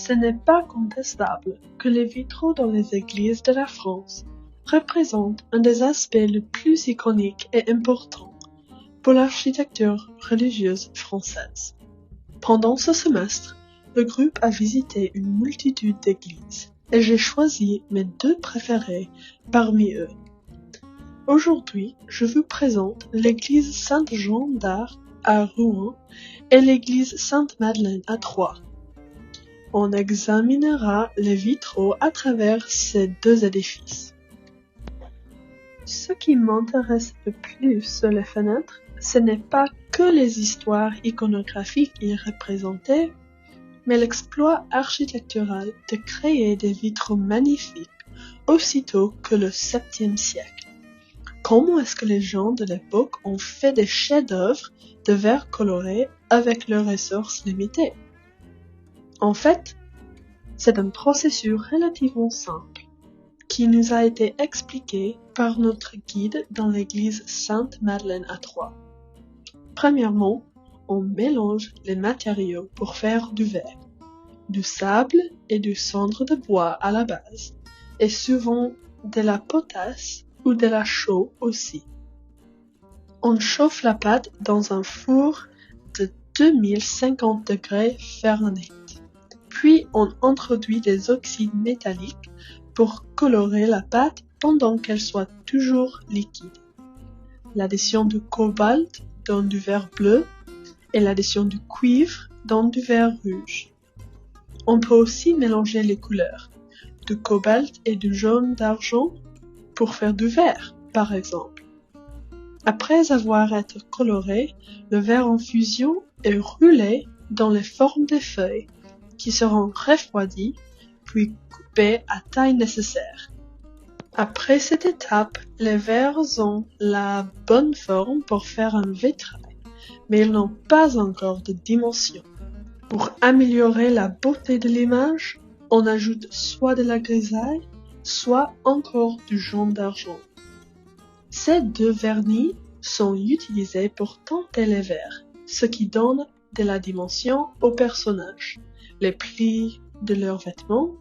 Ce n'est pas contestable que les vitraux dans les églises de la France représentent un des aspects les plus iconiques et importants pour l'architecture religieuse française. Pendant ce semestre, le groupe a visité une multitude d'églises et j'ai choisi mes deux préférées parmi eux. Aujourd'hui, je vous présente l'église Sainte-Jean d'Arc à Rouen et l'église Sainte-Madeleine à Troyes. On examinera les vitraux à travers ces deux édifices. Ce qui m'intéresse le plus sur les fenêtres, ce n'est pas que les histoires iconographiques y représentées, mais l'exploit architectural de créer des vitraux magnifiques aussitôt que le 7e siècle. Comment est-ce que les gens de l'époque ont fait des chefs-d'œuvre de verre coloré avec leurs ressources limitées? En fait, c'est un processus relativement simple qui nous a été expliqué par notre guide dans l'église Sainte-Madeleine à Troyes. Premièrement, on mélange les matériaux pour faire du verre, du sable et du cendre de bois à la base, et souvent de la potasse ou de la chaux aussi. On chauffe la pâte dans un four de 2050 degrés Fahrenheit. Puis on introduit des oxydes métalliques pour colorer la pâte pendant qu'elle soit toujours liquide. L'addition du cobalt donne du vert bleu et l'addition du cuivre donne du vert rouge. On peut aussi mélanger les couleurs, du cobalt et du jaune d'argent pour faire du vert, par exemple. Après avoir été coloré, le verre en fusion est roulé dans les formes des feuilles, qui seront refroidies, puis coupées à taille nécessaire. Après cette étape, les verres ont la bonne forme pour faire un vitrail, mais ils n'ont pas encore de dimension. Pour améliorer la beauté de l'image, on ajoute soit de la grisaille, soit encore du jaune d'argent. Ces deux vernis sont utilisés pour teinter les verres, ce qui donne de la dimension aux personnages, les plis de leurs vêtements,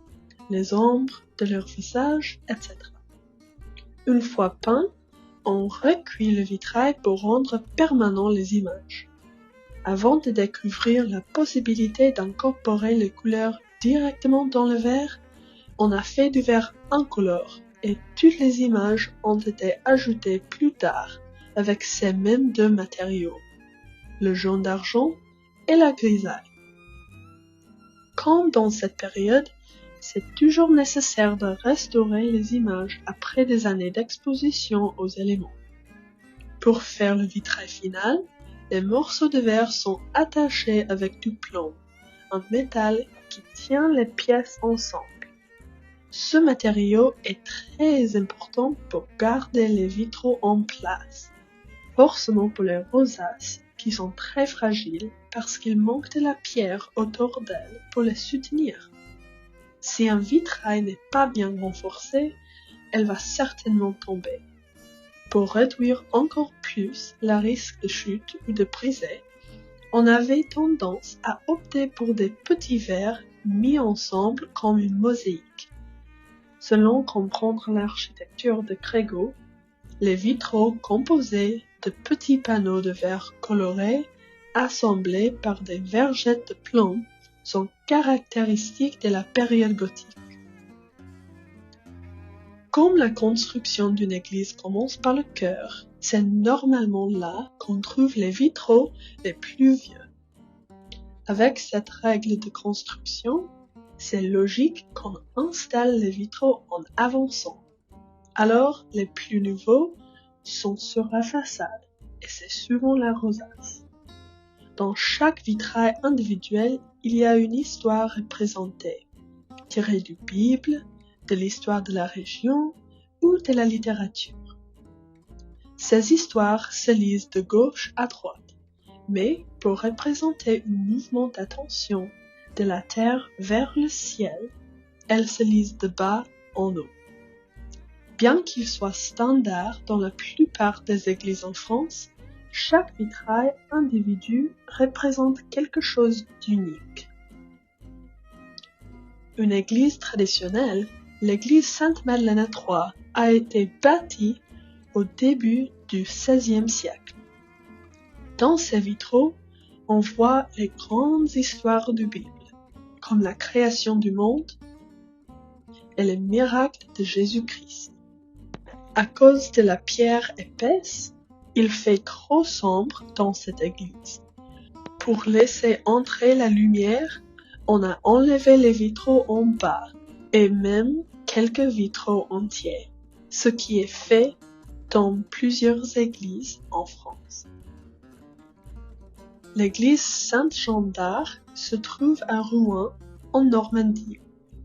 les ombres de leur visage, etc. Une fois peint, on recuit le vitrail pour rendre permanent les images. Avant de découvrir la possibilité d'incorporer les couleurs directement dans le verre, on a fait du verre incolore et toutes les images ont été ajoutées plus tard avec ces mêmes deux matériaux, le jaune d'argent et la grisaille. Comme dans cette période, c'est toujours nécessaire de restaurer les images après des années d'exposition aux éléments. Pour faire le vitrail final, les morceaux de verre sont attachés avec du plomb, un métal qui tient les pièces ensemble. Ce matériau est très important pour garder les vitraux en place, forcément pour les rosaces qui sont très fragiles parce qu'il manque de la pierre autour d'elles pour les soutenir. Si un vitrail n'est pas bien renforcé, elle va certainement tomber. Pour réduire encore plus le risque de chute ou de briser, on avait tendance à opter pour des petits verres mis ensemble comme une mosaïque. Selon comprendre l'architecture de Grégo, les vitraux composés de petits panneaux de verre colorés assemblés par des vergettes de plomb sont caractéristiques de la période gothique. Comme la construction d'une église commence par le chœur, c'est normalement là qu'on trouve les vitraux les plus vieux. Avec cette règle de construction, c'est logique qu'on installe les vitraux en avançant. Alors, les plus nouveaux sont sur la façade, et c'est souvent la rosace. Dans chaque vitrail individuel, il y a une histoire représentée, tirée du Bible, de l'histoire de la région ou de la littérature. Ces histoires se lisent de gauche à droite, mais pour représenter un mouvement d'attention de la terre vers le ciel, elles se lisent de bas en haut. Bien qu'il soit standard dans la plupart des églises en France, chaque vitrail individu représente quelque chose d'unique. une église traditionnelle, l'église Sainte-Madeleine à Troyes a été bâtie au début du XVIe siècle. Dans ces vitraux, on voit les grandes histoires de Bible, comme la création du monde et les miracles de Jésus-Christ. À cause de la pierre épaisse, il fait trop sombre dans cette église. Pour laisser entrer la lumière, on a enlevé les vitraux en bas et même quelques vitraux entiers, ce qui est fait dans plusieurs églises en France. L'église Saint-Jean d'Arc se trouve à Rouen, en Normandie.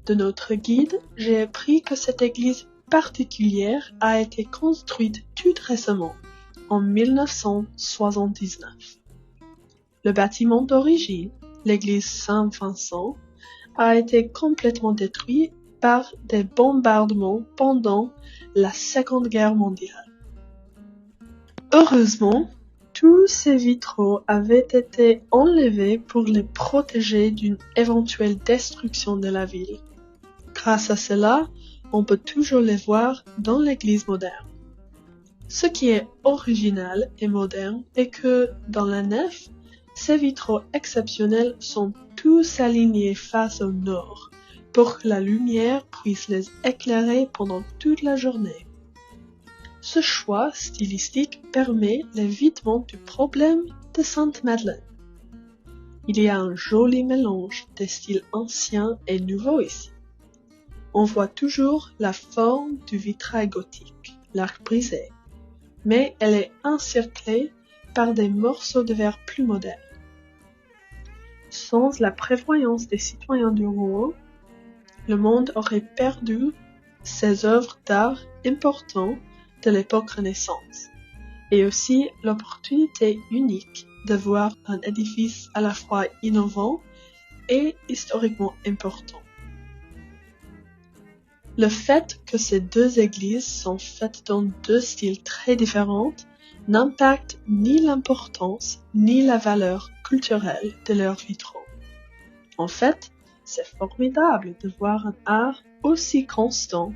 De notre guide, j'ai appris que cette église particulière a été construite tout récemment, en 1979. Le bâtiment d'origine, l'église Saint-Vincent, a été complètement détruit par des bombardements pendant la Seconde Guerre mondiale. Heureusement, tous ces vitraux avaient été enlevés pour les protéger d'une éventuelle destruction de la ville. Grâce à cela, on peut toujours les voir dans l'église moderne. Ce qui est original et moderne est que, dans la nef, ces vitraux exceptionnels sont tous alignés face au nord, pour que la lumière puisse les éclairer pendant toute la journée. Ce choix stylistique permet l'évitement du problème de Sainte-Madeleine. Il y a un joli mélange des styles anciens et nouveaux ici. On voit toujours la forme du vitrail gothique, l'arc brisé, mais elle est encerclée par des morceaux de verre plus modernes. Sans la prévoyance des citoyens de Rouen, le monde aurait perdu ces œuvres d'art importantes de l'époque Renaissance, et aussi l'opportunité unique de voir un édifice à la fois innovant et historiquement important. Le fait que ces deux églises sont faites dans deux styles très différents n'impacte ni l'importance ni la valeur culturelle de leurs vitraux. En fait, c'est formidable de voir un art aussi constant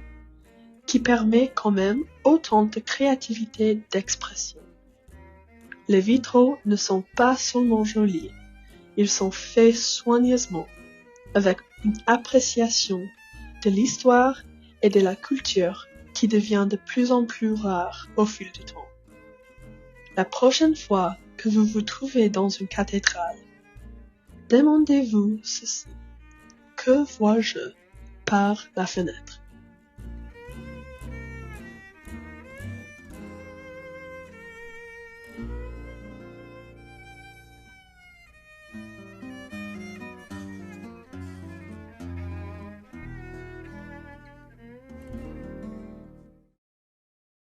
qui permet quand même autant de créativité et d'expression. Les vitraux ne sont pas seulement jolis, ils sont faits soigneusement, avec une appréciation de l'histoire et de la culture qui devient de plus en plus rare au fil du temps. La prochaine fois que vous vous trouvez dans une cathédrale, demandez-vous ceci: que vois-je par la fenêtre?